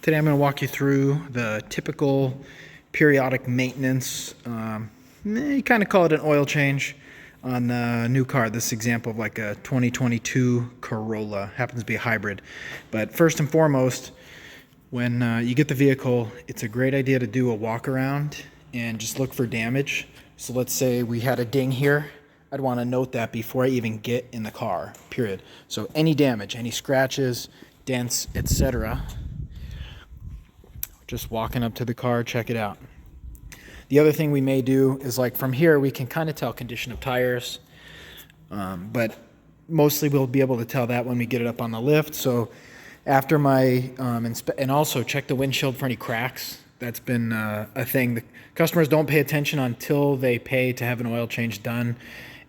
Today I'm going to walk you through the typical periodic maintenance. You kind of call it an oil change on a new car. This example of like a 2022 Corolla, happens to be a hybrid. But first and foremost, when you get the vehicle, it's a great idea to do a walk around and just look for damage. So let's say we had a ding here. I'd want to note that before I even get in the car, period. So any damage, any scratches, dents, etc. Just walking up to the car, check it out. The other thing we may do is, like, from here we can kind of tell condition of tires, but mostly we'll be able to tell that when we get it up on the lift. So after my and also check the windshield for any cracks. That's been a thing. The customers don't pay attention until they pay to have an oil change done,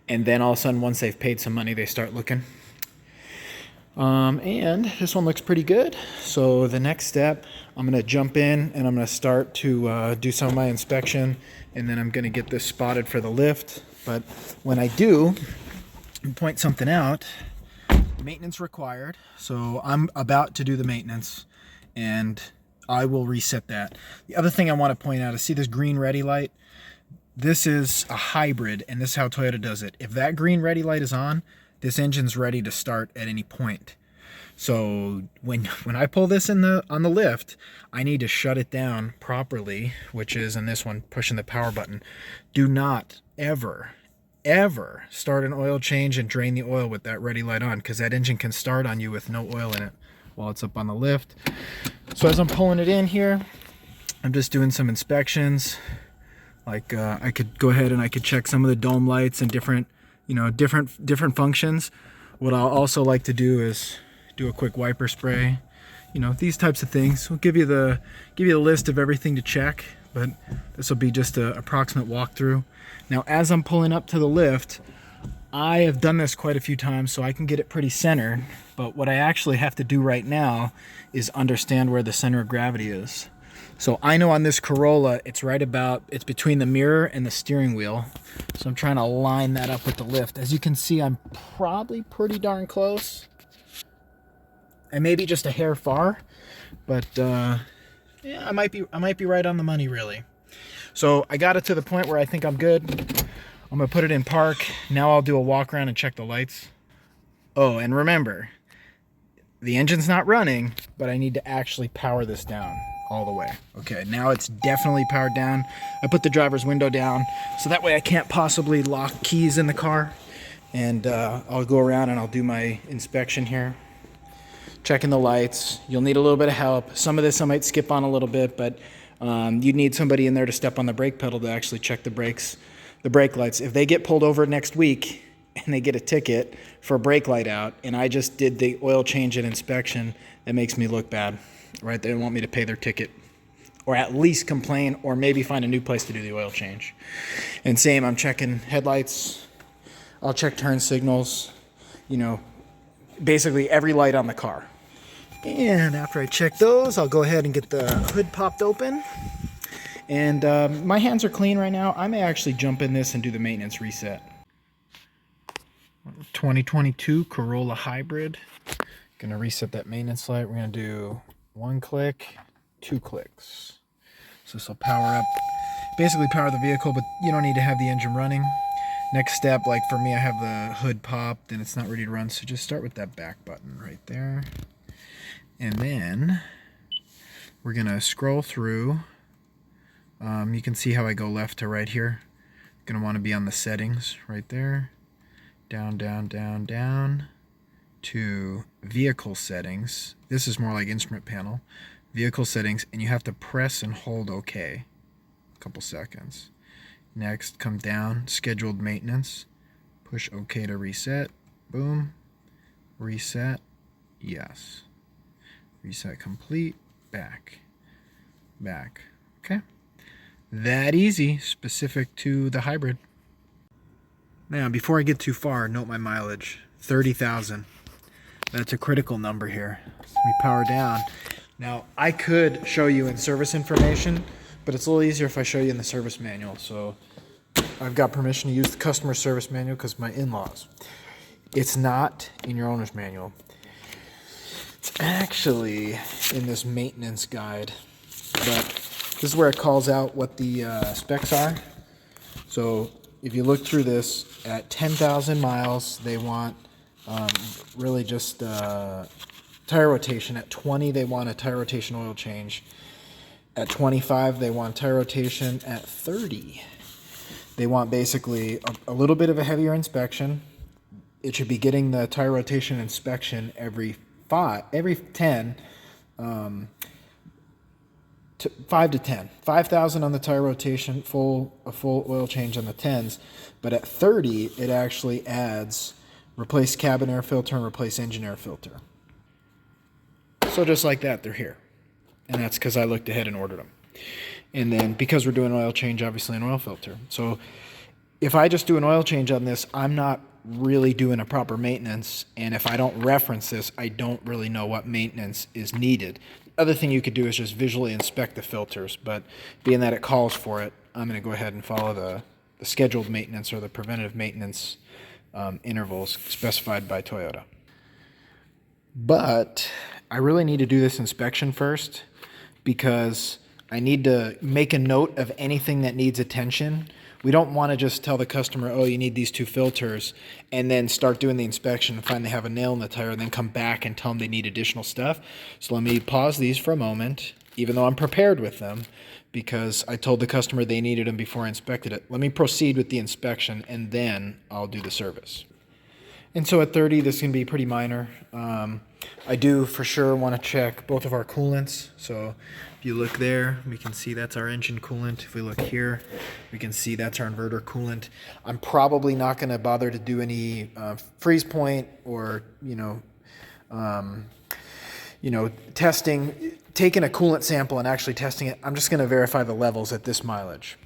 and then all of a sudden, once they've paid some money, they start looking. And this one looks pretty good. So the next step, I'm going to jump in and I'm going to start to do some of my inspection, and then I'm going to get this spotted for the lift. But when I do, point something out, maintenance required. So I'm about to do the maintenance and I will reset that. The other thing I want to point out is, see this green ready light? This is a hybrid, and this is how Toyota does it. If that green ready light is on, this engine's ready to start at any point. So when I pull this on the lift, I need to shut it down properly, which is in this one, pushing the power button. Do not ever start an oil change and drain the oil with that ready light on, because that engine can start on you with no oil in it while it's up on the lift. So as I'm pulling it in here, I'm just doing some inspections. Like I could go ahead and I could check some of the dome lights and different functions. What I'll also like to do is do a quick wiper spray. These types of things will give you the list of everything to check, but this will be just an approximate walkthrough. Now, as I'm pulling up to the lift, I have done this quite a few times, so I can get it pretty centered. But what I actually have to do right now is understand where the center of gravity is. So I know on this Corolla, it's between the mirror and the steering wheel. So I'm trying to line that up with the lift. As you can see, I'm probably pretty darn close. I may be just a hair far, but yeah, I might be right on the money, really. So I got it to the point where I think I'm good. I'm gonna put it in park. Now I'll do a walk around and check the lights. Oh, and remember, the engine's not running, but I need to actually power this down all the way. Okay, now it's definitely powered down. I put the driver's window down, so that way I can't possibly lock keys in the car. And I'll go around and I'll do my inspection here. Checking the lights. You'll need a little bit of help. Some of this I might skip on a little bit, but you'd need somebody in there to step on the brake pedal to actually check the brakes, the brake lights. If they get pulled over next week and they get a ticket for a brake light out, and I just did the oil change and inspection, that makes me look bad, right? They want me to pay their ticket, or at least complain, or maybe find a new place to do the oil change. And same, I'm checking headlights. I'll check turn signals, basically every light on the car. And after I check those, I'll go ahead and get the hood popped open. And my hands are clean right now. I may actually jump in this and do the maintenance reset. 2022 Corolla Hybrid. Gonna reset that maintenance light. We're gonna do 1 click, 2 clicks. So this will basically power the vehicle, but you don't need to have the engine running. Next step, like for me, I have the hood popped and it's not ready to run, so just start with that back button right there. And then we're gonna scroll through. You can see how I go left to right here. Gonna want to be on the settings right there. Down, down, down, down to vehicle settings. This is more like instrument panel. Vehicle settings, and you have to press and hold OK. A couple seconds. Next, come down, scheduled maintenance. Push OK to reset. Boom. Reset. Yes. Reset complete. Back. Back. Okay. That easy, specific to the hybrid. Now, before I get too far, note my mileage. 30,000. That's a critical number here. We power down. Now, I could show you in service information, but it's a little easier if I show you in the service manual. So I've got permission to use the customer service manual because my in-laws. It's not in your owner's manual. It's actually in this maintenance guide, but this is where it calls out what the specs are. So if you look through this, at 10,000 miles, they want really just tire rotation. At 20, they want a tire rotation oil change. At 25, they want tire rotation. At 30, they want basically a little bit of a heavier inspection. It should be getting the tire rotation inspection every 10, 5 to 10. 5,000 on the tire rotation, a full oil change on the 10s. But at 30, it actually adds replace cabin air filter and replace engine air filter. So just like that, they're here. And that's because I looked ahead and ordered them. And then because we're doing an oil change, obviously an oil filter. So if I just do an oil change on this, I'm not really doing a proper maintenance. And if I don't reference this, I don't really know what maintenance is needed. The other thing you could do is just visually inspect the filters. But being that it calls for it, I'm going to go ahead and follow the scheduled maintenance or the preventative maintenance intervals specified by Toyota. But I really need to do this inspection first because I need to make a note of anything that needs attention. We don't want to just tell the customer, oh, you need these 2 filters, and then start doing the inspection and find they have a nail in the tire and then come back and tell them they need additional stuff. So let me pause these for a moment, even though I'm prepared with them, because I told the customer they needed them before I inspected it. Let me proceed with the inspection, and then I'll do the service. And so at 30, this can be pretty minor. I do for sure want to check both of our coolants. So if you look there, we can see that's our engine coolant. If we look here, we can see that's our inverter coolant. I'm probably not going to bother to do any freeze point or, testing, taking a coolant sample and actually testing it. I'm just going to verify the levels at this mileage.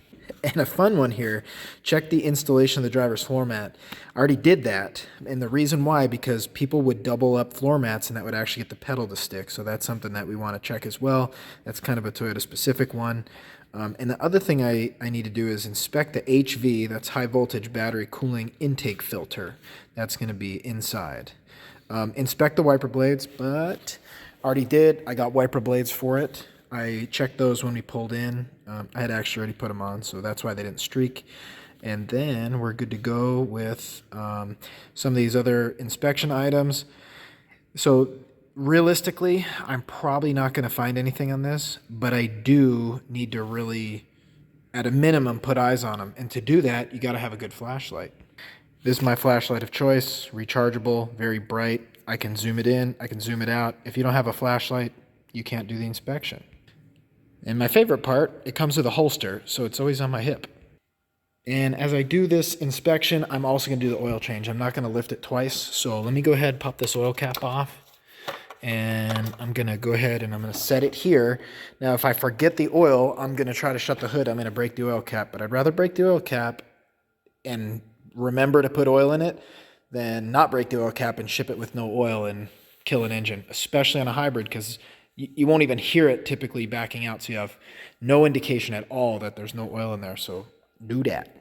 And a fun one here, check the installation of the driver's floor mat. I already did that, and the reason why, because people would double up floor mats and that would actually get the pedal to stick, so that's something that we want to check as well. That's kind of a Toyota specific one. And the other thing I need to do is inspect the HV, that's high voltage battery cooling intake filter. That's going to be inside. Inspect the wiper blades, but already did. I got wiper blades for it. I checked those when we pulled in. I had actually already put them on, so that's why they didn't streak. And then we're good to go with some of these other inspection items. So realistically, I'm probably not going to find anything on this, but I do need to really, at a minimum, put eyes on them. And to do that, you got to have a good flashlight. This is my flashlight of choice, rechargeable, very bright. I can zoom it in, I can zoom it out. If you don't have a flashlight, you can't do the inspection. And my favorite part, it comes with a holster, so it's always on my hip. And as I do this inspection, I'm also going to do the oil change. I'm not going to lift it twice, so let me go ahead and pop this oil cap off. And I'm going to go ahead and I'm going to set it here. Now, if I forget the oil, I'm going to try to shut the hood. I'm going to break the oil cap, but I'd rather break the oil cap and remember to put oil in it than not break the oil cap and ship it with no oil and kill an engine, especially on a hybrid, because you won't even hear it typically backing out, so you have no indication at all that there's no oil in there, so do that.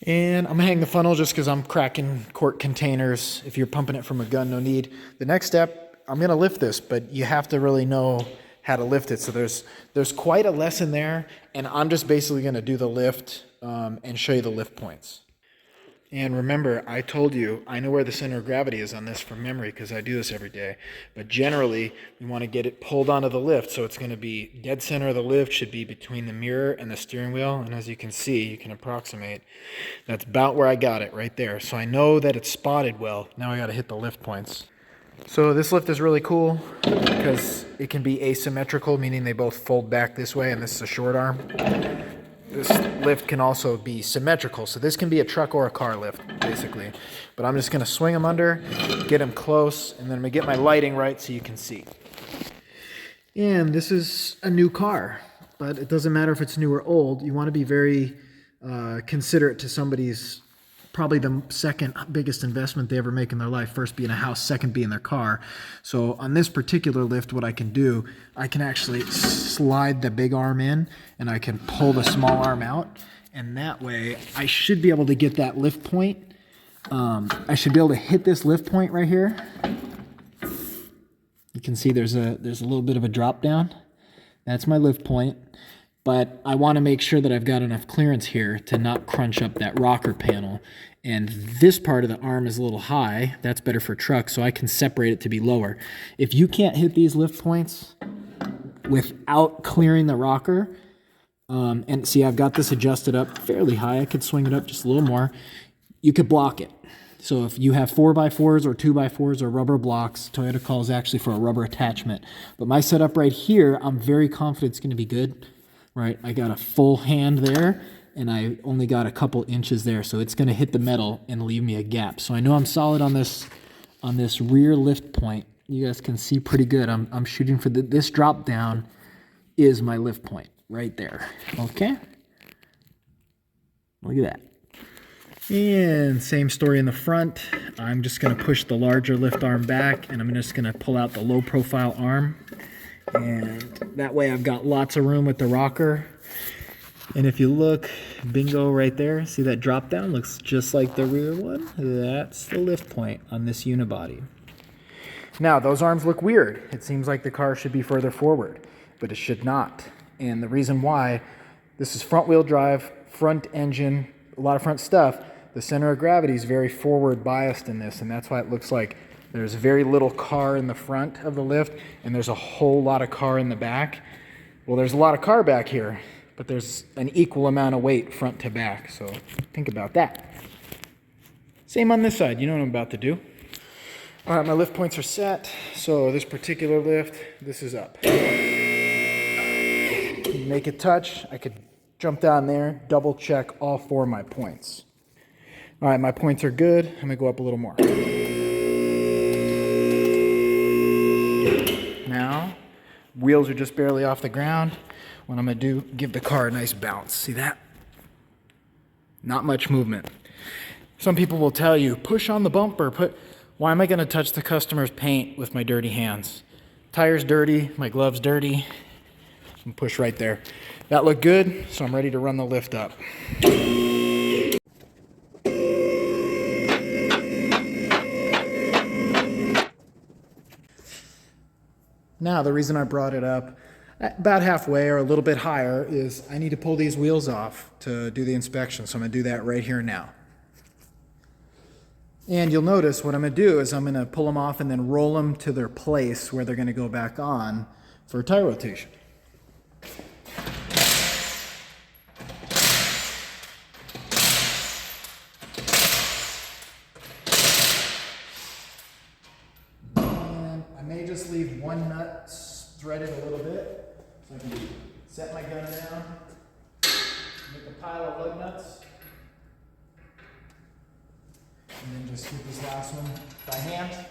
And I'm going to hang the funnel just because I'm cracking quart containers. If you're pumping it from a gun, no need. The next step, I'm going to lift this, but you have to really know how to lift it. So there's quite a lesson there, and I'm just basically going to do the lift and show you the lift points. And remember, I told you, I know where the center of gravity is on this from memory because I do this every day. But generally, we want to get it pulled onto the lift. So it's going to be dead center of the lift should be between the mirror and the steering wheel. And as you can see, you can approximate. That's about where I got it right there. So I know that it's spotted well. Now I got to hit the lift points. So this lift is really cool because it can be asymmetrical, meaning they both fold back this way, and this is a short arm. This lift can also be symmetrical, so this can be a truck or a car lift, basically. But I'm just going to swing them under, get them close, and then I'm going to get my lighting right so you can see. And this is a new car, but it doesn't matter if it's new or old. You want to be very considerate to somebody's, probably the second biggest investment they ever make in their life, first being a house, second being their car. So on this particular lift, what I can do, I can actually slide the big arm in and I can pull the small arm out. And that way I should be able to get that lift point. I should be able to hit this lift point right here. You can see there's a little bit of a drop down. That's my lift point, but I want to make sure that I've got enough clearance here to not crunch up that rocker panel. And this part of the arm is a little high. That's better for trucks, so I can separate it to be lower. If you can't hit these lift points without clearing the rocker, and see, I've got this adjusted up fairly high. I could swing it up just a little more. You could block it. So if you have 4x4s or 2x4s or rubber blocks, Toyota calls actually for a rubber attachment. But my setup right here, I'm very confident it's going to be good. Right, I got a full hand there, and I only got a couple inches there, so it's going to hit the metal and leave me a gap. So I know I'm solid on this rear lift point. You guys can see pretty good. I'm shooting for this drop down is my lift point right there. Okay, look at that. And same story in the front. I'm just going to push the larger lift arm back, and I'm just going to pull out the low profile arm. And that way I've got lots of room with the rocker. And if you look, bingo right there, see that drop down? Looks just like the rear one. That's the lift point on this unibody. Now, those arms look weird. It seems like the car should be further forward, but it should not. And the reason why, this is front wheel drive, front engine, a lot of front stuff. The center of gravity is very forward biased in this, and that's why it looks like there's very little car in the front of the lift, and there's a whole lot of car in the back. Well, there's a lot of car back here, but there's an equal amount of weight front to back, so think about that. Same on this side, you know what I'm about to do. All right, my lift points are set, so this particular lift, this is up. Make it touch, I could jump down there, double check all 4 of my points. All right, my points are good, I'm gonna go up a little more. Now, wheels are just barely off the ground. What I'm gonna do, give the car a nice bounce. See that? Not much movement. Some people will tell you, push on the bumper. Why am I gonna touch the customer's paint with my dirty hands? Tire's dirty, my glove's dirty. And push right there. That looked good, so I'm ready to run the lift up. Now, the reason I brought it up about halfway or a little bit higher is I need to pull these wheels off to do the inspection. So I'm going to do that right here now. And you'll notice what I'm going to do is I'm going to pull them off and then roll them to their place where they're going to go back on for tire rotation. Just leave one nut threaded a little bit so I can set my gun down, make a pile of lug nuts, and then just hit this last one by hand.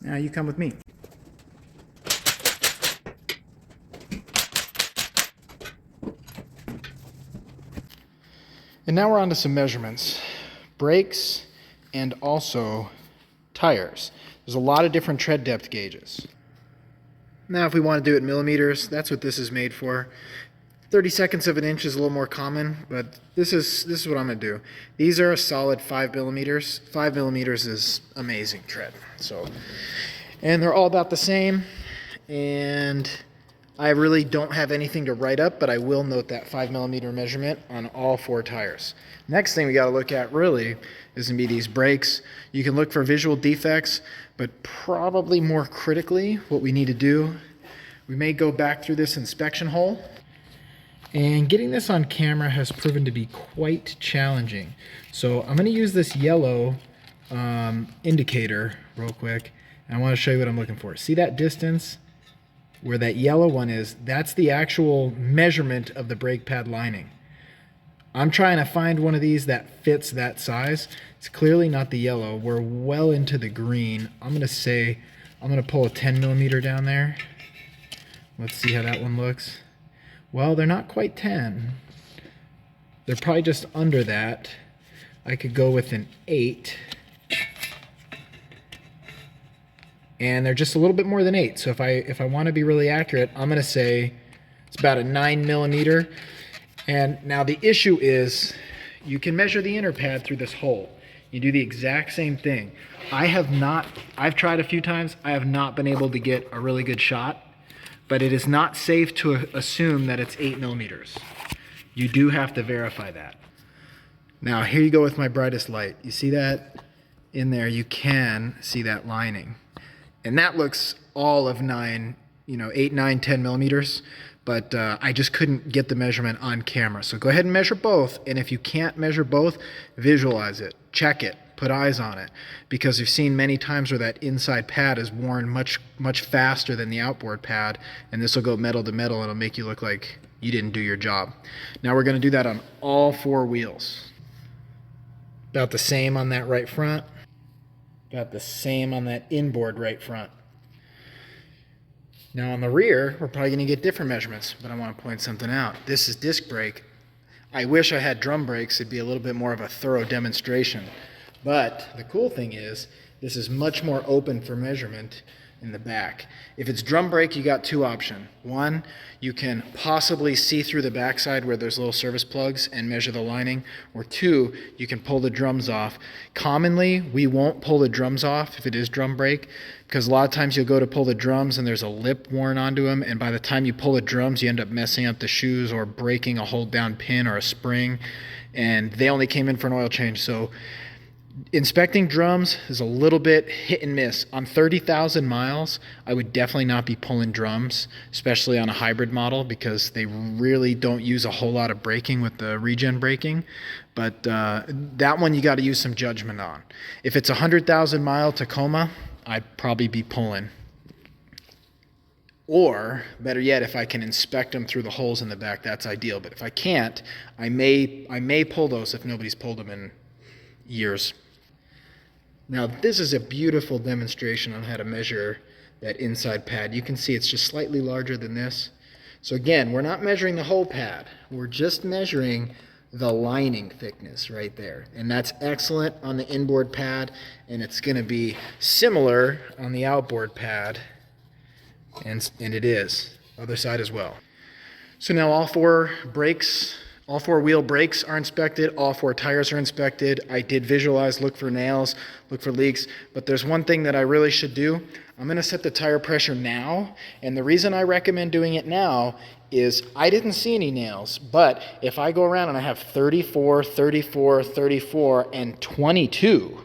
Now you come with me. And now we're on to some measurements. Brakes and also tires. There's a lot of different tread depth gauges. Now if we want to do it in millimeters, that's what this is made for. 30/2 of an inch is a little more common, but this is what I'm going to do. These are a solid 5 millimeters. 5 millimeters is amazing tread. And they're all about the same, and I really don't have anything to write up, but I will note that 5 millimeter measurement on all 4 tires. Next thing we got to look at really is going to be these brakes. You can look for visual defects, but probably more critically, what we need to do, we may go back through this inspection hole. And getting this on camera has proven to be quite challenging. So I'm going to use this yellow indicator real quick. And I want to show you what I'm looking for. See that distance where that yellow one is? That's the actual measurement of the brake pad lining. I'm trying to find one of these that fits that size. It's clearly not the yellow. We're well into the green. I'm gonna pull a 10 millimeter down there. Let's see how that one looks. Well, they're not quite 10. They're probably just under that. I could go with an 8. And they're just a little bit more than 8. So if I want to be really accurate, I'm going to say it's about a 9 millimeter. And now the issue is you can measure the inner pad through this hole. You do the exact same thing. I've tried a few times. I have not been able to get a really good shot, but it is not safe to assume that it's 8 millimeters. You do have to verify that. Now here you go with my brightest light. You see that in there? You can see that lining. And that looks all of 9, 8, 9, 10 millimeters, but I just couldn't get the measurement on camera. So go ahead and measure both, and if you can't measure both, visualize it, check it, put eyes on it, because you've seen many times where that inside pad is worn much, much faster than the outboard pad, and this will go metal to metal, and it'll make you look like you didn't do your job. Now we're gonna do that on all 4 wheels. About the same on that right front. About the same on that inboard right front. Now on the rear, we're probably going to get different measurements, but I want to point something out. This is disc brake. I wish I had drum brakes. It'd be a little bit more of a thorough demonstration. But the cool thing is, this is much more open for measurement in the back. If it's drum brake, you got 2 options. One, you can possibly see through the backside where there's little service plugs and measure the lining, or 2, you can pull the drums off. Commonly, we won't pull the drums off if it is drum brake, because a lot of times you'll go to pull the drums and there's a lip worn onto them, and by the time you pull the drums, you end up messing up the shoes or breaking a hold down pin or a spring, and they only came in for an oil change. So inspecting drums is a little bit hit and miss. On 30,000 miles, I would definitely not be pulling drums, especially on a hybrid model, because they really don't use a whole lot of braking with the regen braking. But that one you got to use some judgment on. If it's a 100,000 mile Tacoma, I'd probably be pulling. Or, better yet, if I can inspect them through the holes in the back, that's ideal. But if I can't, I may pull those if nobody's pulled them in years. Now this is a beautiful demonstration on how to measure that inside pad. You can see it's just slightly larger than this. So again, we're not measuring the whole pad. We're just measuring the lining thickness right there. And that's excellent on the inboard pad, and it's going to be similar on the outboard pad, and it is. Other side as well. So now all 4 wheel brakes are inspected, all 4 tires are inspected. I did visualize, look for nails, look for leaks, but there's one thing that I really should do. I'm going to set the tire pressure now, and the reason I recommend doing it now is I didn't see any nails, but if I go around and I have 34, 34, 34, and 22,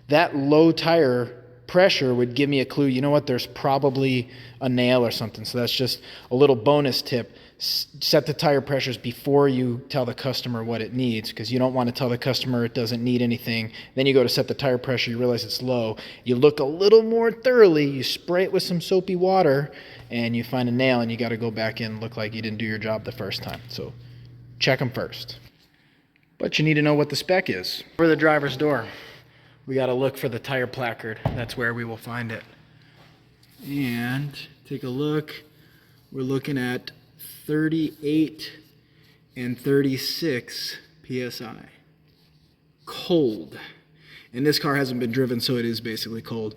that low tire pressure would give me a clue, you know what, there's probably a nail or something. So that's just a little bonus tip. Set the tire pressures before you tell the customer what it needs, because you don't want to tell the customer it doesn't need anything. Then you go to set the tire pressure, you realize it's low. You look a little more thoroughly, you spray it with some soapy water, and you find a nail, and you got to go back in and look like you didn't do your job the first time. So check them first. But you need to know what the spec is. For the driver's door, we got to look for the tire placard. That's where we will find it. And take a look. We're looking at 38 and 36 PSI. Cold. And this car hasn't been driven, so it is basically cold.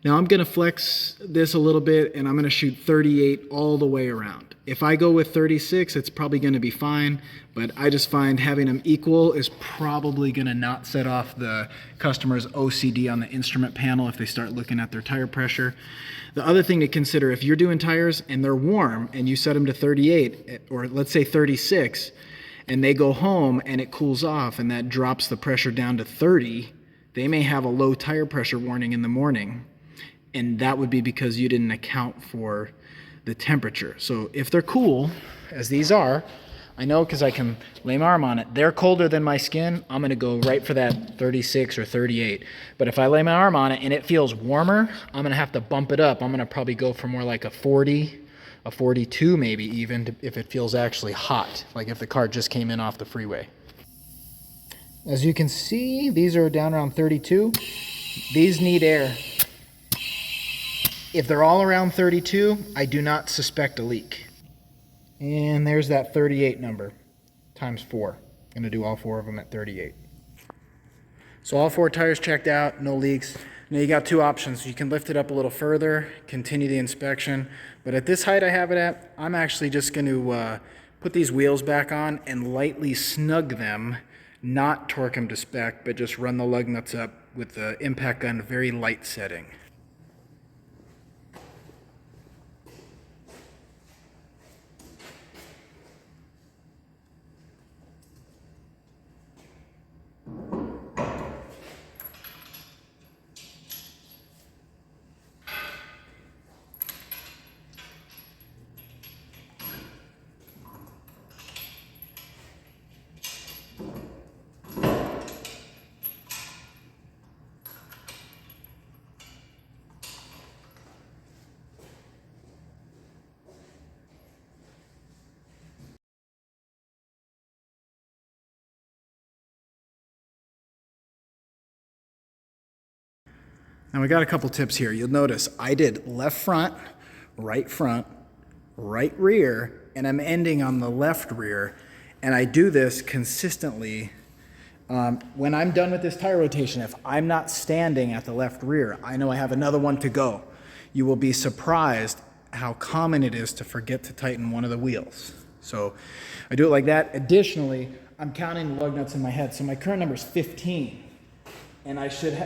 Now I'm going to flex this a little bit, and I'm going to shoot 38 all the way around. If I go with 36, it's probably going to be fine, but I just find having them equal is probably going to not set off the customer's OCD on the instrument panel if they start looking at their tire pressure. The other thing to consider, if you're doing tires and they're warm and you set them to 38, or let's say 36, and they go home and it cools off and that drops the pressure down to 30, they may have a low tire pressure warning in the morning. And that would be because you didn't account for the temperature. So if they're cool, as these are, I know because I can lay my arm on it. They're colder than my skin. I'm going to go right for that 36 or 38. But if I lay my arm on it and it feels warmer, I'm going to have to bump it up. I'm going to probably go for more like a 40 a 42 maybe even, if it feels actually hot, like if the car just came in off the freeway. As you can see, these are down around 32. These need air. If they're all around 32, I do not suspect a leak. And there's that 38 number, times 4. I'm gonna do all 4 of them at 38. So all 4 tires checked out, no leaks. Now you got 2 options. You can lift it up a little further, continue the inspection, but at this height I have it at, I'm actually just gonna put these wheels back on and lightly snug them, not torque them to spec, but just run the lug nuts up with the impact gun very light setting. Now we got a couple tips here. You'll notice I did left front, right rear, and I'm ending on the left rear. And I do this consistently. When I'm done with this tire rotation, if I'm not standing at the left rear, I know I have another one to go. You will be surprised how common it is to forget to tighten one of the wheels. So I do it like that. Additionally, I'm counting the lug nuts in my head. So my current number is 15. And I should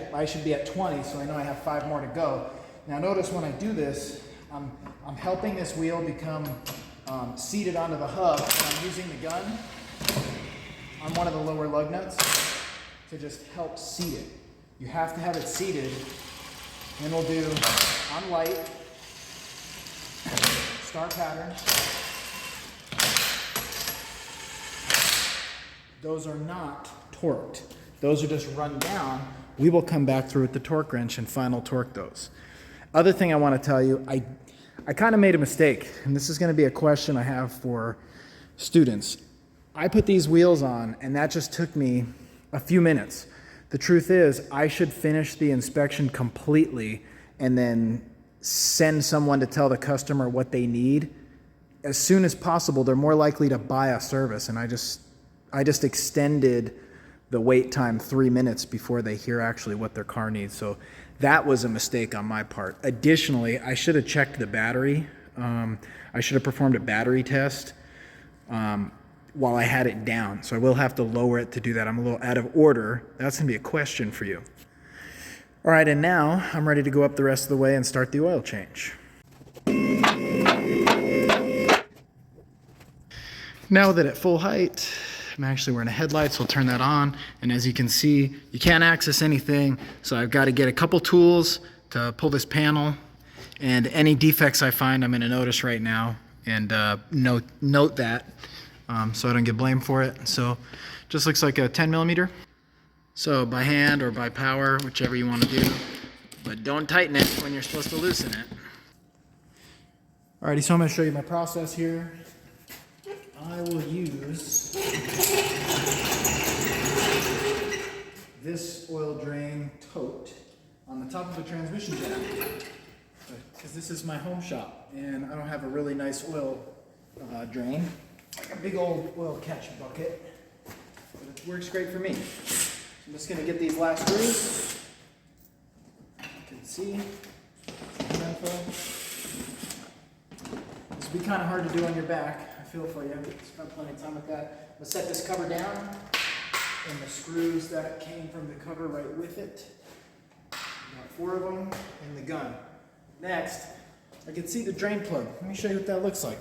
be at 20, so I know I have 5 more to go. Now notice when I do this, I'm helping this wheel become seated onto the hub, and I'm using the gun on one of the lower lug nuts to just help seat it. You have to have it seated, and we'll do on light, star pattern. Those are not torqued. Those are just run down. We will come back through with the torque wrench and final torque those. Other thing I want to tell you, I kind of made a mistake, and this is going to be a question I have for students. I put these wheels on, and that just took me a few minutes. The truth is, I should finish the inspection completely and then send someone to tell the customer what they need. As soon as possible, they're more likely to buy a service, and I just extended the wait time 3 minutes before they hear actually what their car needs. So that was a mistake on my part. Additionally, I should have checked the battery. I should have performed a battery test while I had it down. So I will have to lower it to do that. I'm a little out of order. That's gonna be a question for you. All right, and now I'm ready to go up the rest of the way and start the oil change. Now that at full height, I'm actually wearing a headlight, so I'll turn that on. And as you can see, you can't access anything. So I've got to get a couple tools to pull this panel. And any defects I find, I'm gonna notice right now and note that so I don't get blamed for it. So just looks like a 10 millimeter. So by hand or by power, whichever you want to do, but don't tighten it when you're supposed to loosen it. Alrighty, so I'm gonna show you my process here. I will use this oil drain tote on the top of the transmission jack, because this is my home shop and I don't have a really nice oil drain, like a big old oil catch bucket, but it works great for me. So I'm just going to get these last screws. You can see some info. This will be kind of hard to do on your back. I feel for you. Spent plenty of time with that. I'm going to set this cover down and the screws that came from the cover right with it. Got 4 of them and the gun. Next, I can see the drain plug. Let me show you what that looks like.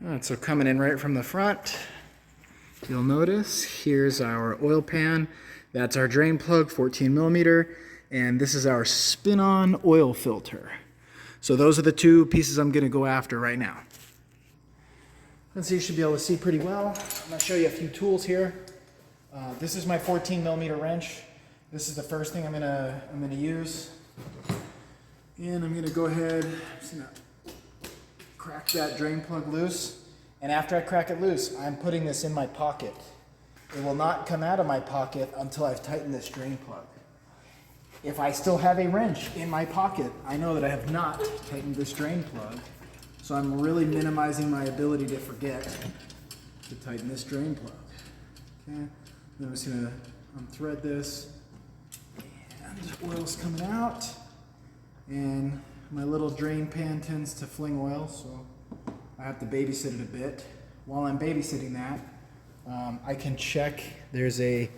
All right, so coming in right from the front, you'll notice here's our oil pan. That's our drain plug, 14 millimeter, and this is our spin-on oil filter. So those are the 2 pieces I'm going to go after right now. Let's see, you should be able to see pretty well. I'm going to show you a few tools here. This is my 14 millimeter wrench. This is the first thing I'm gonna use. And I'm gonna go ahead, I'm just gonna crack that drain plug loose. And after I crack it loose, I'm putting this in my pocket. It will not come out of my pocket until I've tightened this drain plug. If I still have a wrench in my pocket, I know that I have not tightened this drain plug. So I'm really minimizing my ability to forget to tighten this drain plug. Okay, then I'm just gonna unthread this, and oil's coming out, and my little drain pan tends to fling oil, so I have to babysit it a bit. While I'm babysitting that, I can check. There's a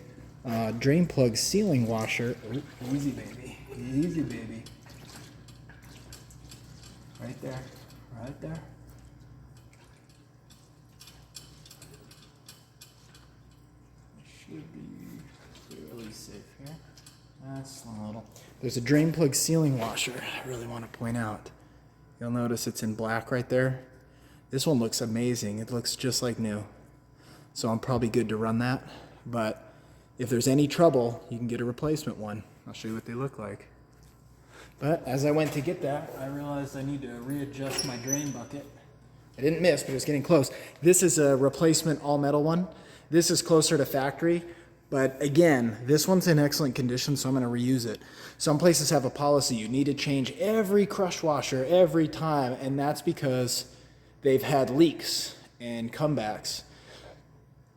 drain plug sealing washer. Ooh, easy baby, easy baby. Right there, right there. Should be fairly safe here. That's a little. There's a drain plug sealing washer I really want to point out. You'll notice it's in black right there. This one looks amazing. It looks just like new. So I'm probably good to run that. But if there's any trouble, you can get a replacement one. I'll show you what they look like. But as I went to get that, I realized I need to readjust my drain bucket. I didn't miss, but it was getting close. This is a replacement all metal one. This is closer to factory, but again, this one's in excellent condition, so I'm gonna reuse it. Some places have a policy, you need to change every crush washer every time, and that's because they've had leaks and comebacks.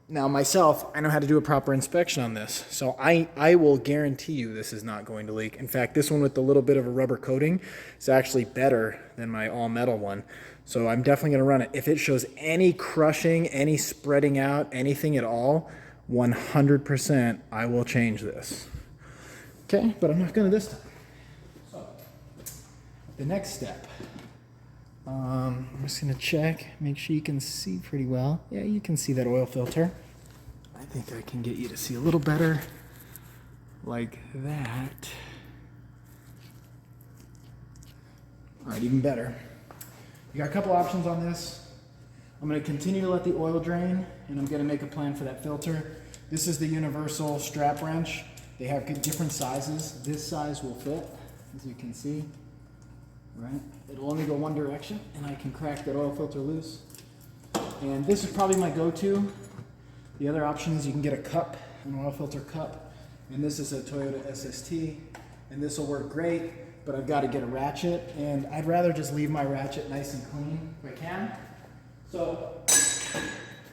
Now myself, I know how to do a proper inspection on this, so I will guarantee you this is not going to leak. In fact, this one with the little bit of a rubber coating is actually better than my all metal one. So I'm definitely gonna run it. If it shows any crushing, any spreading out, anything at all, 100% I will change this. Okay, but I'm not gonna this time. So, the next step, I'm just gonna check, make sure you can see pretty well. Yeah, you can see that oil filter. I think I can get you to see a little better, like that. All right, even better. You got a couple options on this. I'm going to continue to let the oil drain, and I'm going to make a plan for that filter. This is the universal strap wrench. They have different sizes. This size will fit, as you can see. Right? It'll only go one direction, and I can crack that oil filter loose. And this is probably my go-to. The other option is you can get a cup, an oil filter cup, and this is a Toyota SST, and this will work great. But I've got to get a ratchet, and I'd rather just leave my ratchet nice and clean if I can. So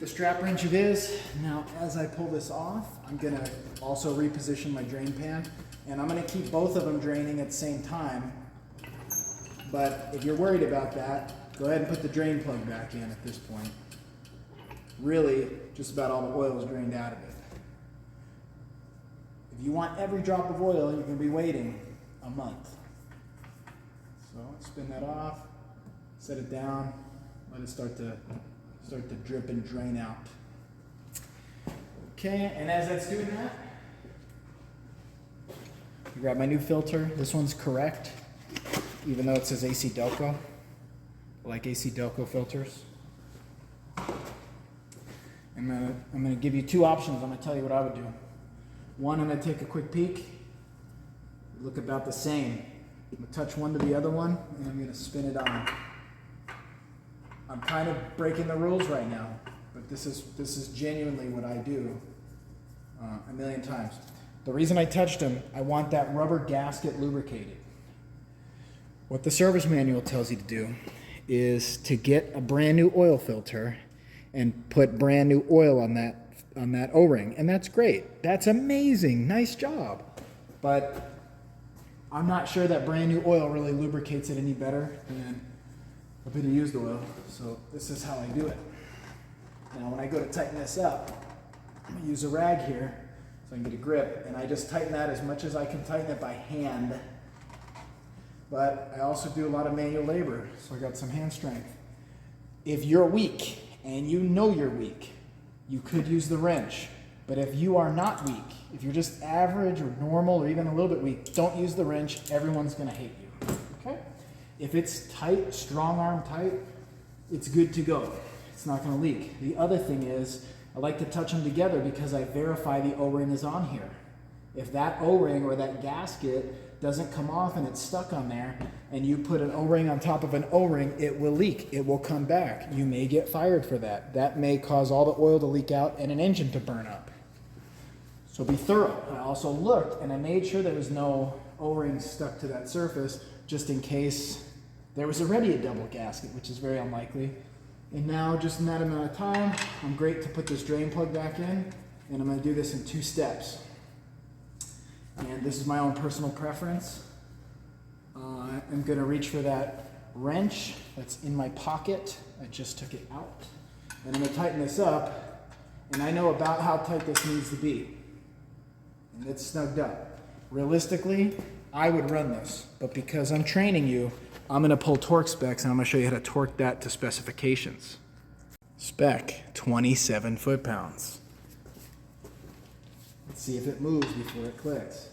the strap wrench it is. Now as I pull this off, I'm going to also reposition my drain pan, and I'm going to keep both of them draining at the same time. But if you're worried about that, go ahead and put the drain plug back in at this point. Really, just about all the oil is drained out of it. If you want every drop of oil, you're going to be waiting a month. So spin that off, set it down, let it start to drip and drain out. Okay, and as that's doing that, I grab my new filter. This one's correct, even though it says AC Delco. I like AC Delco filters. I'm gonna give you two options. I'm gonna tell you what I would do. One, I'm gonna take a quick peek. Look about the same. I'm going to touch one to the other one, and I'm going to spin it on. I'm kind of breaking the rules right now, but this is genuinely what I do a million times. The reason I touched them, I want that rubber gasket lubricated. What the service manual tells you to do is to get a brand new oil filter and put brand new oil on that O-ring, and that's great. That's amazing. Nice job. But I'm not sure that brand new oil really lubricates it any better than a bit of used oil. So this is how I do it. Now when I go to tighten this up, I'm gonna use a rag here so I can get a grip, and I just tighten that as much as I can tighten it by hand. But I also do a lot of manual labor, so I got some hand strength. If you're weak, and you know you're weak, you could use the wrench. But if you are not weak, if you're just average or normal or even a little bit weak, don't use the wrench. Everyone's gonna hate you, okay? If it's tight, strong arm tight, it's good to go. It's not gonna leak. The other thing is, I like to touch them together because I verify the O-ring is on here. If that O-ring or that gasket doesn't come off and it's stuck on there, and you put an O-ring on top of an O-ring, it will leak. It will come back. You may get fired for that. That may cause all the oil to leak out and an engine to burn up. So be thorough. I also looked and I made sure there was no O-rings stuck to that surface, just in case there was already a double gasket, which is very unlikely. And now, just in that amount of time, I'm great to put this drain plug back in, and I'm going to do this in 2 steps. And this is my own personal preference. I'm going to reach for that wrench that's in my pocket. I just took it out. And I'm going to tighten this up, and I know about how tight this needs to be. And it's snugged up. Realistically, I would run this, but because I'm training you, I'm going to pull torque specs, and I'm going to show you how to torque that to specifications. Spec, 27 foot-pounds. Let's see if it moves before it clicks.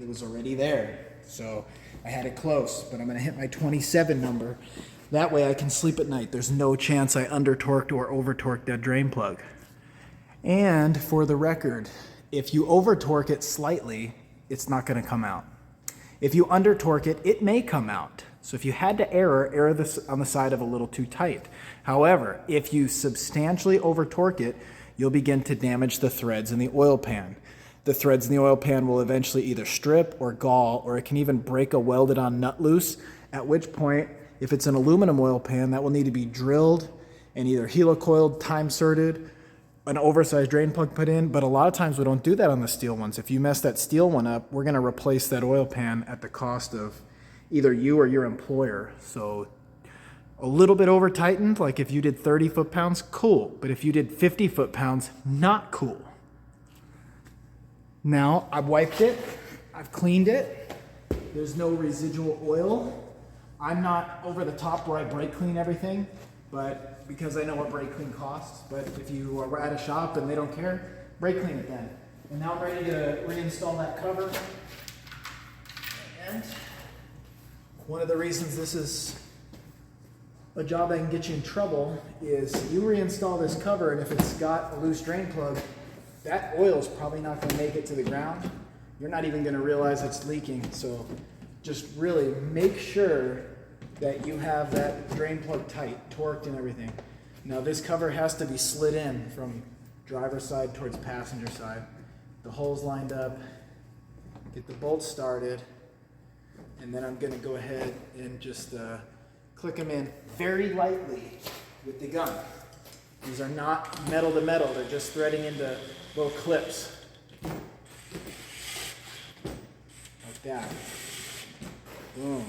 It was already there, so I had it close, but I'm going to hit my 27 number. That way I can sleep at night. There's no chance I under-torqued or over-torqued that drain plug. And for the record, if you over-torque it slightly, it's not going to come out. If you under-torque it, it may come out. So if you had to err this on the side of a little too tight. However, if you substantially over-torque it, you'll begin to damage the threads in the oil pan. The threads in the oil pan will eventually either strip or gall, or it can even break a welded-on nut loose, at which point, if it's an aluminum oil pan, that will need to be drilled and either helicoiled, time-serted, an oversized drain plug put in, but a lot of times we don't do that on the steel ones. If you mess that steel one up, we're gonna replace that oil pan at the cost of either you or your employer. So a little bit over tightened, like if you did 30 foot-pounds, cool. But if you did 50 foot-pounds, not cool. Now, I've wiped it, I've cleaned it. There's no residual oil. I'm not over the top where I brake clean everything, but because I know what brake clean costs. But if you are at a shop and they don't care, brake clean it then. And now I'm ready to reinstall that cover. And one of the reasons this is a job that can get you in trouble is you reinstall this cover, and if it's got a loose drain plug, that oil is probably not going to make it to the ground. You're not even going to realize it's leaking. So just really make sure that you have that drain plug tight, torqued and everything. Now this cover has to be slid in from driver's side towards passenger side. The holes lined up, get the bolts started, and then I'm going to go ahead and just click them in very lightly with the gun. These are not metal to metal, they're just threading into little clips. Like that. Boom.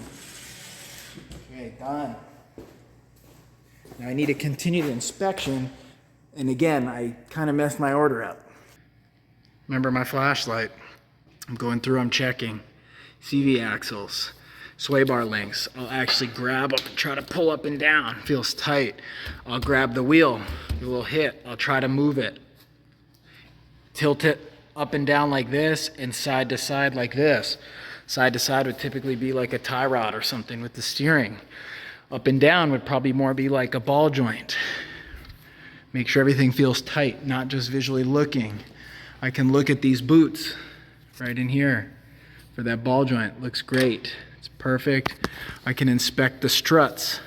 Okay, done. Now I need to continue the inspection, and again, I kind of messed my order up. Remember my flashlight? I'm going through, I'm checking. CV axles, sway bar links. I'll actually grab up and try to pull up and down. Feels tight. I'll grab the wheel, a little hit. I'll try to move it. Tilt it up and down like this, and side to side like this. Side to side would typically be like a tie rod or something with the steering. Up and down would probably more be like a ball joint. Make sure everything feels tight, not just visually looking. I can look at these boots right in here for that ball joint. Looks great. It's perfect. I can inspect the struts.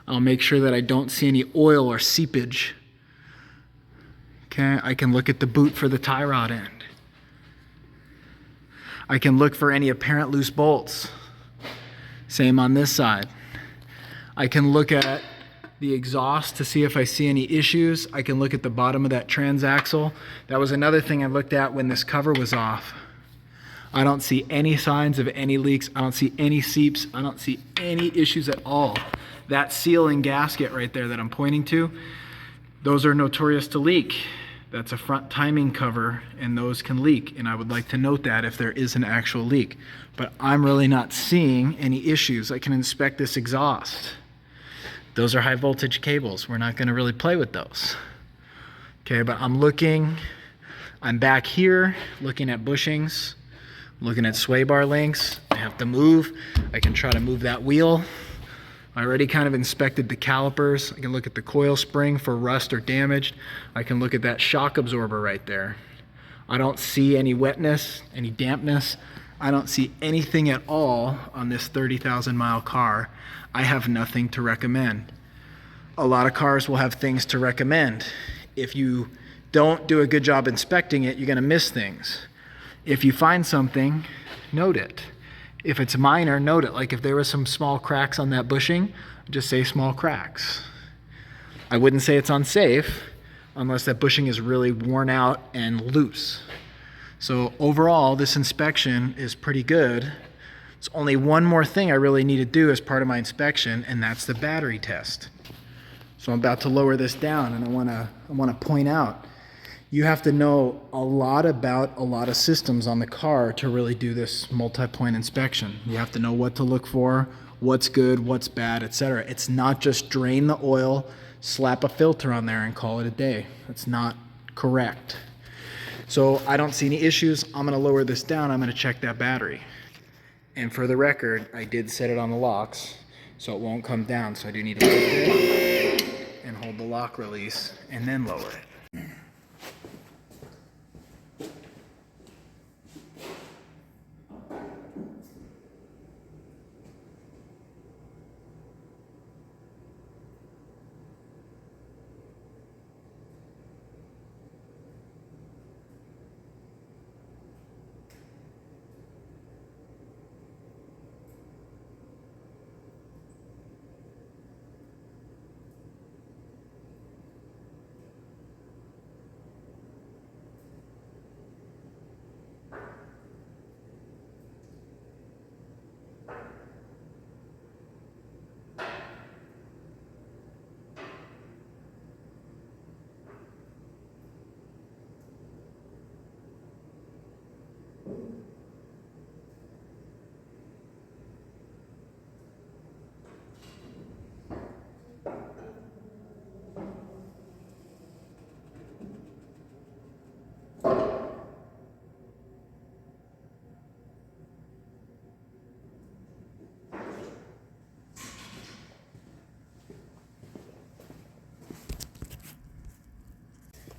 I'll make sure that I don't see any oil or seepage. Okay, I can look at the boot for the tie rod end. I can look for any apparent loose bolts. Same on this side. I can look at the exhaust to see if I see any issues. I can look at the bottom of that transaxle. That was another thing I looked at when this cover was off. I don't see any signs of any leaks. I don't see any seeps. I don't see any issues at all. That seal and gasket right there that I'm pointing to, those are notorious to leak. That's a front timing cover, and those can leak, and I would like to note that if there is an actual leak. But I'm really not seeing any issues. I can inspect this exhaust. Those are high voltage cables. We're not going to really play with those. Okay, but I'm back here looking at bushings, looking at sway bar links. I have to move. I can try to move that wheel. I already kind of inspected the calipers. I can look at the coil spring for rust or damaged. I can look at that shock absorber right there. I don't see any wetness, any dampness. I don't see anything at all on this 30,000 mile car. I have nothing to recommend. A lot of cars will have things to recommend. If you don't do a good job inspecting it, you're gonna miss things. If you find something, note it. If it's minor, note it. Like if there were some small cracks on that bushing, just say small cracks. I wouldn't say it's unsafe unless that bushing is really worn out and loose. So overall, this inspection is pretty good. There's only one more thing I really need to do as part of my inspection, and that's the battery test. So I'm about to lower this down, and I wanna point out, you have to know a lot about a lot of systems on the car to really do this multi-point inspection. You have to know what to look for, what's good, what's bad, etc. It's not just drain the oil, slap a filter on there and call it a day. That's not correct. So I don't see any issues. I'm gonna lower this down. I'm gonna check that battery. And for the record, I did set it on the locks, so it won't come down. So I do need to lift it and hold the lock release and then lower it.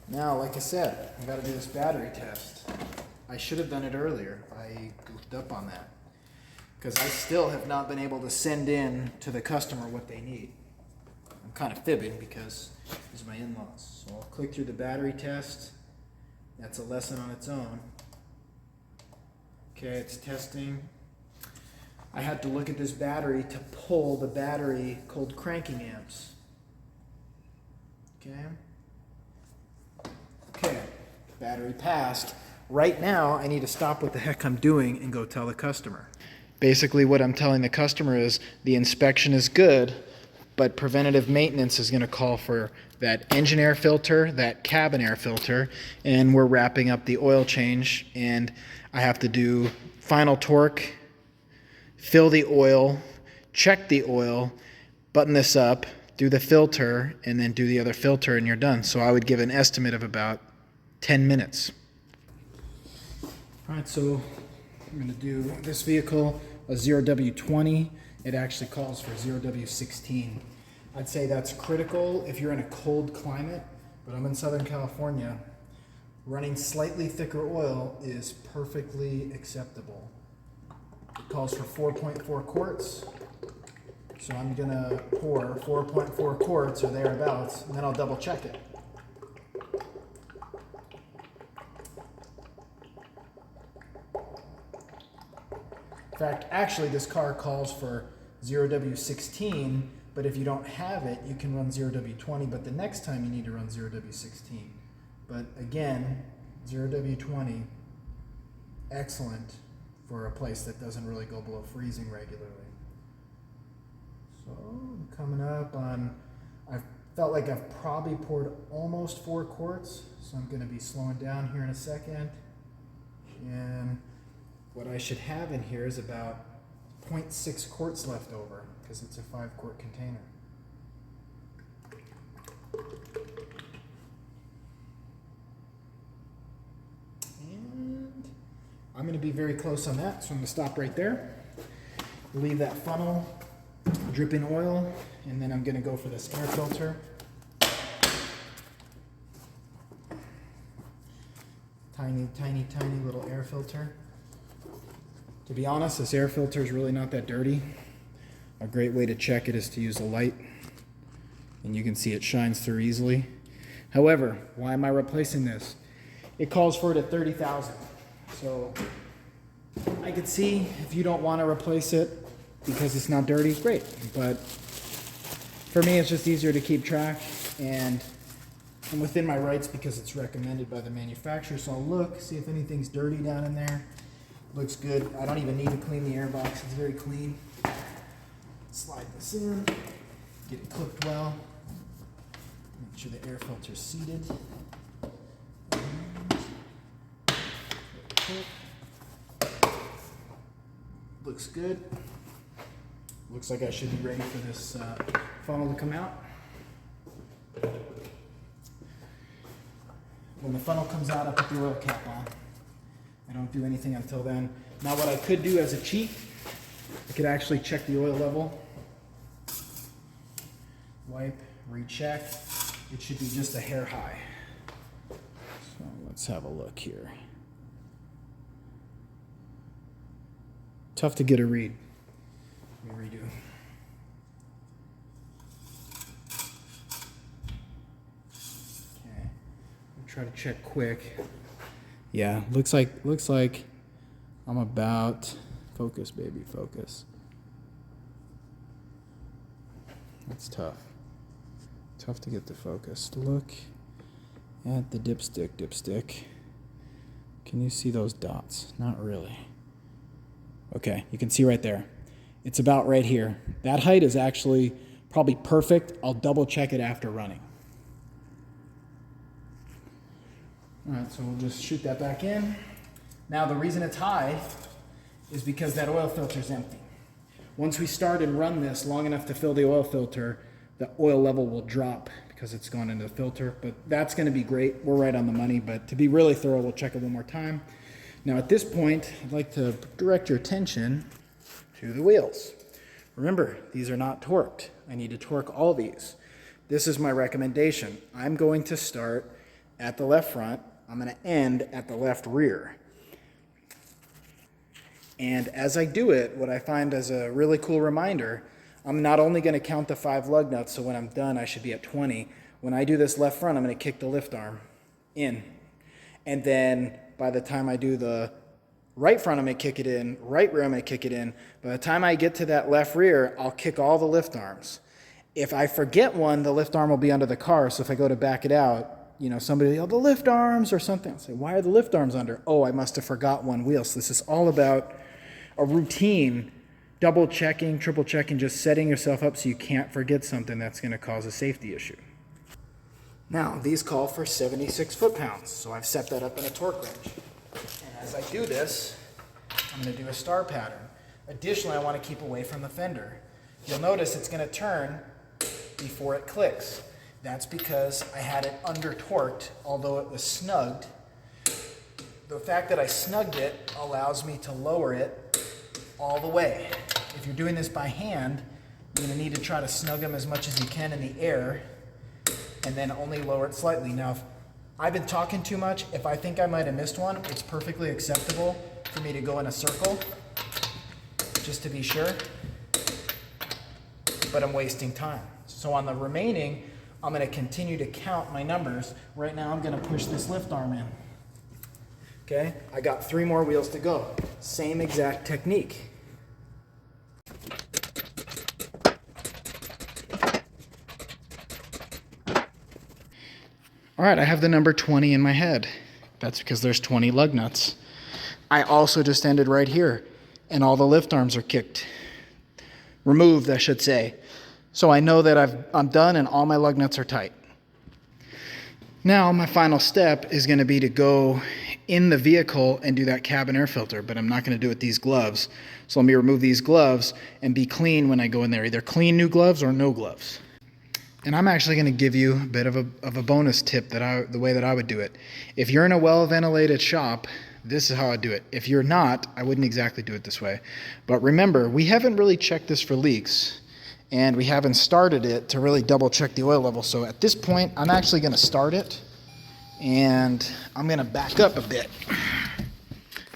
Now, like I said, I gotta do this battery test. I should have done it earlier. I goofed up on that. Because I still have not been able to send in to the customer what they need. I'm kind of fibbing because these are my in-laws. So I'll click through the battery test. That's a lesson on its own. Okay, it's testing. I had to look at this battery to pull the battery cold cranking amps. Okay. Okay, battery passed. Right now, I need to stop what the heck I'm doing and go tell the customer. Basically, what I'm telling the customer is the inspection is good, but preventative maintenance is going to call for that engine air filter, that cabin air filter, and we're wrapping up the oil change, and I have to do final torque, fill the oil, check the oil, button this up, do the filter, and then do the other filter, and you're done. So I would give an estimate of about 10 minutes. All right, so I'm going to do this vehicle a 0W20. It actually calls for 0W16. I'd say that's critical if you're in a cold climate, but I'm in Southern California. Running slightly thicker oil is perfectly acceptable. It calls for 4.4 quarts. So I'm gonna pour 4.4 quarts or thereabouts, and then I'll double check it. In fact, actually this car calls for 0W16, but if you don't have it, you can run 0W20, but the next time you need to run 0W16. But again, 0W20, excellent for a place that doesn't really go below freezing regularly. So I'm coming up on, I felt like I've probably poured almost 4 quarts, so I'm gonna be slowing down here in a second. And what I should have in here is about 0.6 quarts left over, because it's a 5-quart container. And I'm going to be very close on that, so I'm going to stop right there. Leave that funnel dripping oil, and then I'm going to go for this air filter. Tiny, tiny, tiny little air filter. To be honest, this air filter is really not that dirty. A great way to check it is to use a light, and you can see it shines through easily. However, why am I replacing this? It calls for it at 30,000. So I could see if you don't want to replace it because it's not dirty, great. But for me, it's just easier to keep track, and I'm within my rights because it's recommended by the manufacturer. So I'll look, see if anything's dirty down in there. Looks good. I don't even need to clean the air box. It's very clean. Slide this in, get it clipped well. Make sure the air filter's seated. Looks good. Looks like I should be ready for this funnel to come out. When the funnel comes out, I put the oil cap on. I don't do anything until then. Now what I could do as a cheat, I could actually check the oil level. Wipe, recheck. It should be just a hair high. So let's have a look here. Tough to get a read. Let me redo. Okay, I'll try to check quick. Yeah, looks like I'm about, focus baby, focus. That's tough. Tough to get the focus. Look at the dipstick. Can you see those dots? Not really. Okay, you can see right there. It's about right here. That height is actually probably perfect. I'll double check it after running. All right, so we'll just shoot that back in. Now the reason it's high is because that oil filter is empty. Once we start and run this long enough to fill the oil filter, the oil level will drop because it's gone into the filter, but that's gonna be great. We're right on the money, but to be really thorough, we'll check it one more time. Now at this point, I'd like to direct your attention to the wheels. Remember, these are not torqued. I need to torque all these. This is my recommendation. I'm going to start at the left front. I'm gonna end at the left rear. And as I do it, what I find as a really cool reminder, I'm not only gonna count the 5 lug nuts, so when I'm done, I should be at 20. When I do this left front, I'm gonna kick the lift arm in. And then by the time I do the right front, I'm gonna kick it in, right rear, I'm gonna kick it in. By the time I get to that left rear, I'll kick all the lift arms. If I forget one, the lift arm will be under the car, so if I go to back it out, you know, somebody, oh, the lift arms or something. I'll say, why are the lift arms under? Oh, I must have forgot one wheel. So this is all about a routine, double checking, triple checking, just setting yourself up so you can't forget something that's gonna cause a safety issue. Now, these call for 76 foot-pounds, so I've set that up in a torque wrench. And as I do this, I'm gonna do a star pattern. Additionally, I wanna keep away from the fender. You'll notice it's gonna turn before it clicks. That's because I had it under torqued, although it was snugged. The fact that I snugged it allows me to lower it all the way. If you're doing this by hand, you're gonna need to try to snug them as much as you can in the air and then only lower it slightly. Now, if I've been talking too much, if I think I might have missed one, it's perfectly acceptable for me to go in a circle, just to be sure, but I'm wasting time. So on the remaining, I'm gonna continue to count my numbers. Right now, I'm gonna push this lift arm in. Okay, I got 3 more wheels to go. Same exact technique. All right, I have the number 20 in my head. That's because there's 20 lug nuts. I also just ended right here, and all the lift arms are kicked. Removed, I should say. So I know that I'm done and all my lug nuts are tight. Now my final step is gonna be to go in the vehicle and do that cabin air filter, but I'm not gonna do it with these gloves. So let me remove these gloves and be clean when I go in there, either clean new gloves or no gloves. And I'm actually gonna give you a bit of a bonus tip the way that I would do it. If you're in a well-ventilated shop, this is how I do it. If you're not, I wouldn't exactly do it this way. But remember, we haven't really checked this for leaks, and we haven't started it to really double check the oil level. So at this point, I'm actually gonna start it And I'm gonna back up a bit.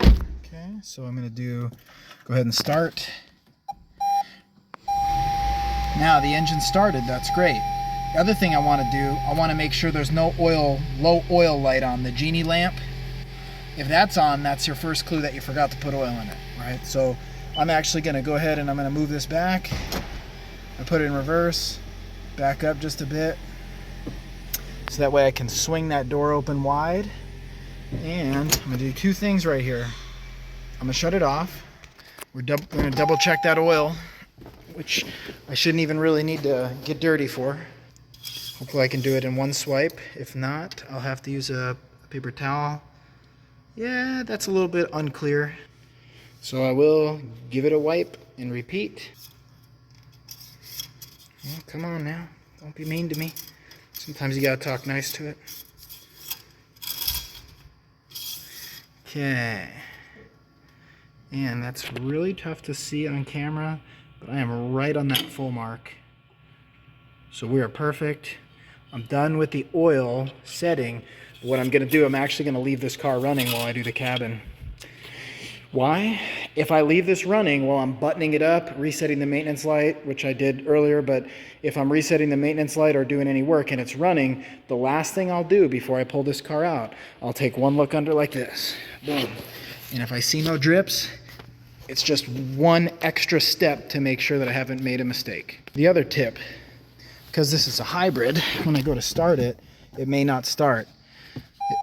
Okay, so I'm gonna go ahead and start. Now the engine started, that's great. The other thing I want to do, I want to make sure there's no low oil light on the genie lamp. If that's on, that's your first clue that you forgot to put oil in it, right? So I'm actually going to go ahead and I'm going to move this back. I put it in reverse, back up just a bit, so that way I can swing that door open wide. And I'm going to do two things right here. I'm going to shut it off. We're going to double check that oil, which I shouldn't even really need to get dirty for. Hopefully I can do it in one swipe. If not, I'll have to use a paper towel. Yeah, that's a little bit unclear. So I will give it a wipe and repeat. Oh, come on now, don't be mean to me. Sometimes you gotta talk nice to it. Okay. And that's really tough to see on camera, but I am right on that full mark. So we are perfect. I'm done with the oil setting. What I'm gonna do, I'm actually gonna leave this car running while I do the cabin. Why? If I leave this running while I'm buttoning it up, resetting the maintenance light, which I did earlier, but if I'm resetting the maintenance light or doing any work and it's running, the last thing I'll do before I pull this car out, I'll take one look under like this. Boom. And if I see no drips, it's just one extra step to make sure that I haven't made a mistake. The other tip, because this is a hybrid, when I go to start it, it may not start.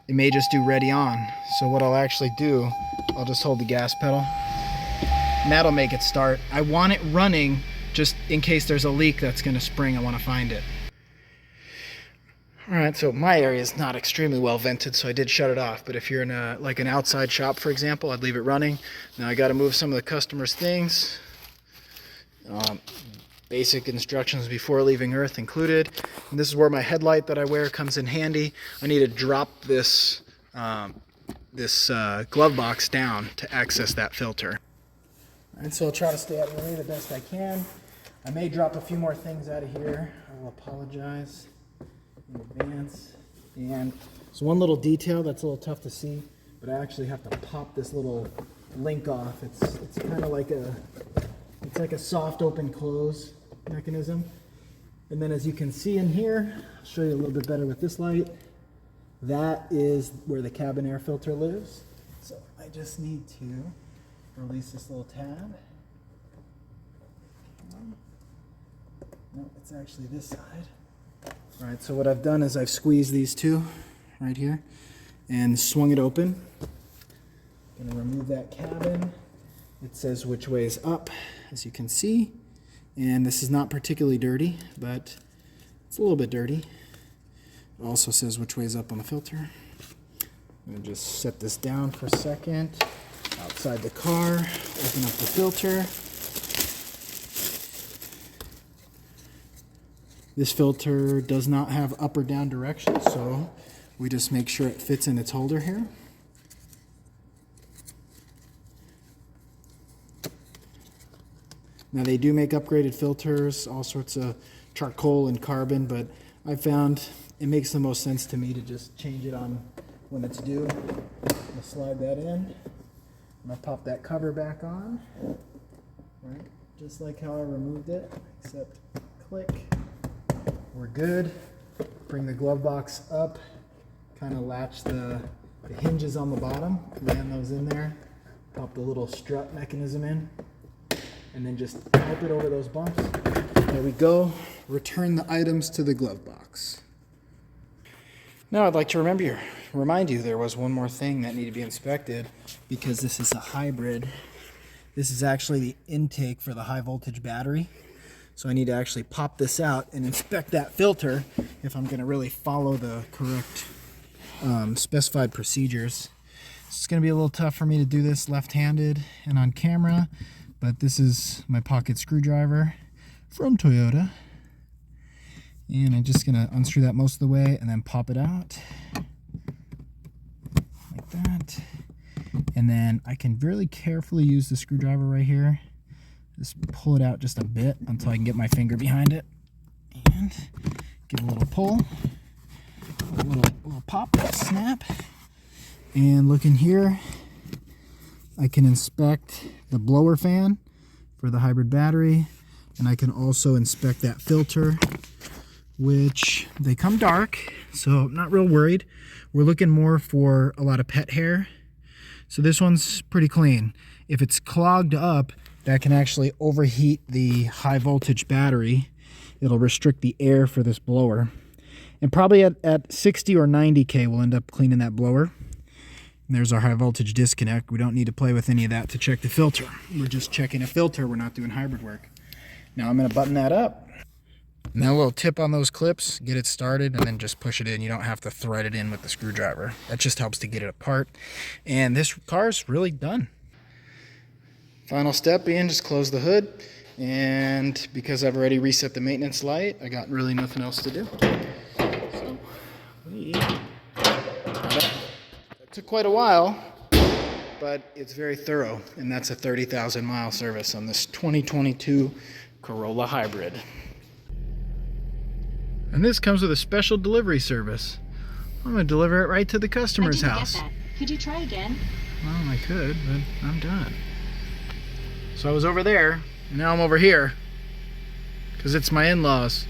It may just do ready on. So what I'll actually do, I'll just hold the gas pedal, and that'll make it start. I want it running just in case there's a leak that's gonna spring. I wanna find it. All right, so my area is not extremely well vented, so I did shut it off. But if you're in like an outside shop, for example, I'd leave it running. Now I gotta move some of the customer's things. Basic instructions before leaving Earth included. And this is where my headlight that I wear comes in handy. I need to drop this glove box down to access that filter. And so I'll try to stay out of the way the best I can. I may drop a few more things out of here. I will apologize in advance. And so one little detail that's a little tough to see, but I actually have to pop this little link off. It's kind of like a soft open close mechanism. And then as you can see in here, I'll show you a little bit better with this light. That is where the cabin air filter lives. So I just need to release this little tab. No, it's actually this side. All right, so what I've done is I've squeezed these two right here and swung it open. I'm gonna remove that cabin. It says which way is up, as you can see. And this is not particularly dirty, but it's a little bit dirty. It also says which way is up on the filter. I'm gonna just set this down for a second. Outside the car, open up the filter. This filter does not have up or down direction, so we just make sure it fits in its holder here. Now they do make upgraded filters, all sorts of charcoal and carbon, but I found it makes the most sense to me to just change it on when it's due. I'm gonna slide that in. I'm gonna pop that cover back on, right? Just like how I removed it, except click. We're good. Bring the glove box up, kind of latch the hinges on the bottom, land those in there, pop the little strut mechanism in, and then just help it over those bumps. There we go. Return the items to the glove box. Now I'd like to remind you there was one more thing that needed to be inspected, because this is a hybrid. This is actually the intake for the high voltage battery. So I need to actually pop this out and inspect that filter if I'm going to really follow the correct specified procedures. It's going to be a little tough for me to do this left-handed and on camera, but this is my pocket screwdriver from Toyota. And I'm just going to unscrew that most of the way and then pop it out like that. And then I can really carefully use the screwdriver right here. Just pull it out just a bit until I can get my finger behind it. And give a little pull. A little pop, snap. And look in here, I can inspect the blower fan for the hybrid battery, and I can also inspect that filter, which they come dark, so I'm not real worried. We're looking more for a lot of pet hair, so this one's pretty clean. If it's clogged up, that can actually overheat the high voltage battery. It'll restrict the air for this blower. And probably at 60 or 90K, we'll end up cleaning that blower. And there's our high voltage disconnect. We don't need to play with any of that to check the filter. We're just checking a filter. We're not doing hybrid work. Now I'm going to button that up. Now a little tip on those clips, get it started and then just push it in. You don't have to thread it in with the screwdriver. That just helps to get it apart. And this car's really done. Final step being just close the hood. And because I've already reset the maintenance light, I got really nothing else to do. So it took quite a while, but it's very thorough. And that's a 30,000 mile service on this 2022 Corolla Hybrid. And this comes with a special delivery service. I'm going to deliver it right to the customer's house. I didn't get that. Could you try again? Well, I could, but I'm done. So I was over there, and now I'm over here, because it's my in-laws.